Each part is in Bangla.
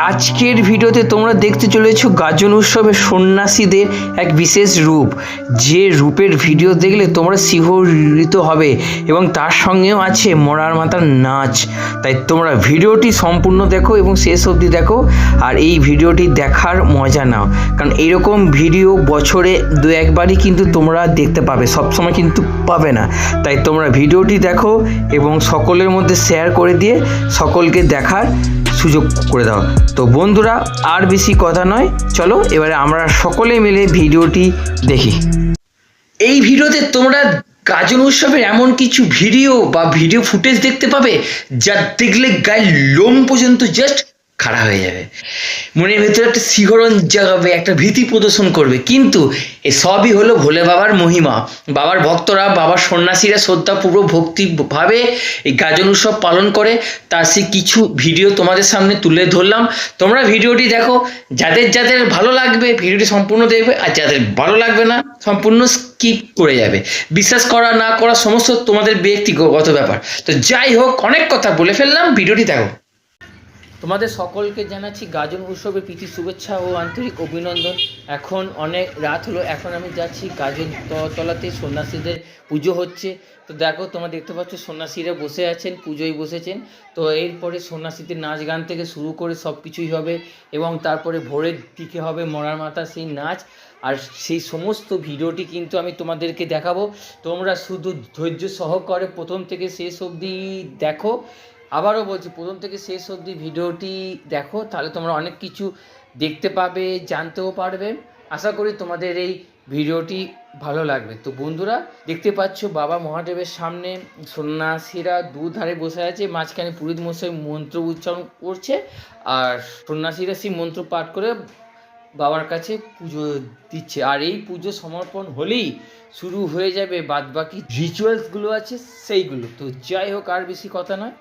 আজকের ভিডিওতে তোমরা দেখতে চলেছো গাজন উৎসবের সন্ন্যাসীদের এক বিশেষ রূপ, যে রূপের ভিডিও দেখলে তোমরা শিহরিত হবে এবং তার সঙ্গেও আছে মরার মাথার নাচ। তাই তোমরা ভিডিওটি সম্পূর্ণ দেখো এবং শেষ অবধি দেখো, আর এই ভিডিওটি দেখার মজা নাও, কারণ এইরকম ভিডিও বছরে দু একবারই কিন্তু তোমরা দেখতে পাবে, সবসময় কিন্তু পাবে না। তাই তোমরা ভিডিওটি দেখো এবং সকলের মধ্যে শেয়ার করে দিয়ে সকলকে দেখার সুযোগ করে দাও। তো বন্ধুরা, আর বেশি কথা নয়, চলো এবারে আমরা সকলে মিলে ভিডিওটি দেখি। এই ভিডিওতে তোমরা গাজন উৎসবের এমন কিছু ভিডিও বা ভিডিও ফুটেজ দেখতে পাবে যা দেখলে গায়ের লোম পর্যন্ত জাস্ট খাড়া হয়ে যাবে, মনের ভেতরে একটা শিহরণ জাগাবে, একটা ভীতি প্রদর্শন করবে। কিন্তু এসবই হলো ভোলে বাবার মহিমা। বাবার ভক্তরা, বাবার সন্ন্যাসীরা শ্রদ্ধাপূর্বক ভক্তিভাবে এই গাজন উৎসব পালন করে, তার সেই কিছু ভিডিও তোমাদের সামনে তুলে ধরলাম। তোমরা ভিডিওটি দেখো, যাদের যাদের ভালো লাগবে ভিডিওটি সম্পূর্ণ দেখবে, আর যাদের ভালো লাগবে না সম্পূর্ণ স্কিপ করে যাবে। বিশ্বাস করা না করা সমস্ত তোমাদের ব্যক্তিগত ব্যাপার। তো যাই হোক, অনেক কথা বলে ফেললাম, ভিডিওটি দেখো। তোমাদের সকলকে জানাচ্ছি গাজন উৎসবের প্রীতি শুভেচ্ছা ও আন্তরিক অভিনন্দন। এখন অনেক রাত হলো, এখন আমি যাচ্ছি গাজন তলাতে, সন্ন্যাসীদের পুজো হচ্ছে। তো দেখো, তোমরা দেখতে পাচ্ছ সন্ন্যাসীরা বসে আছেন, পুজোয় বসেছেন। তো এরপরে সন্ন্যাসীদের নাচ গান থেকে শুরু করে সব কিছুই হবে, এবং তারপরে ভোরের দিকে হবে মরার মাথা সেই নাচ। আর সেই সমস্ত ভিডিওটি কিন্তু আমি তোমাদেরকে দেখাবো। তোমরা শুধু ধৈর্য সহকারে প্রথম থেকে শেষ অবধি দেখো। আবারও বলছি, প্রথম থেকে শেষ অবধি ভিডিওটি দেখো, তাহলে তোমরা অনেক কিছু দেখতে পাবে, জানতেও পারবে। আশা করি তোমাদের এই ভিডিওটি ভালো লাগবে। তো বন্ধুরা, দেখতে পাচ্ছ বাবা মহাদেবের সামনে সন্ন্যাসীরা দুধারে বসে আছে, মাঝখানে পুরোহিত মশাই মন্ত্র উচ্চারণ করছে, আর সন্ন্যাসীরা সেই মন্ত্র পাঠ করে বাবার কাছে পুজো দিচ্ছে। আর এই পুজো সমর্পণ হলেই শুরু হয়ে যাবে বাদবাকি রিচুয়ালসগুলো আছে সেইগুলো। তো যাই হোক, আর বেশি কথা নয়,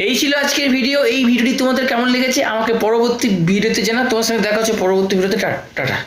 এই ছিল আজকের ভিডিও। এই ভিডিওটি তোমাদের কেমন লেগেছে আমাকে পরবর্তী ভিডিওতে জানাও। তোমার সঙ্গে দেখা হচ্ছে পরবর্তী ভিডিওতে। টাটা।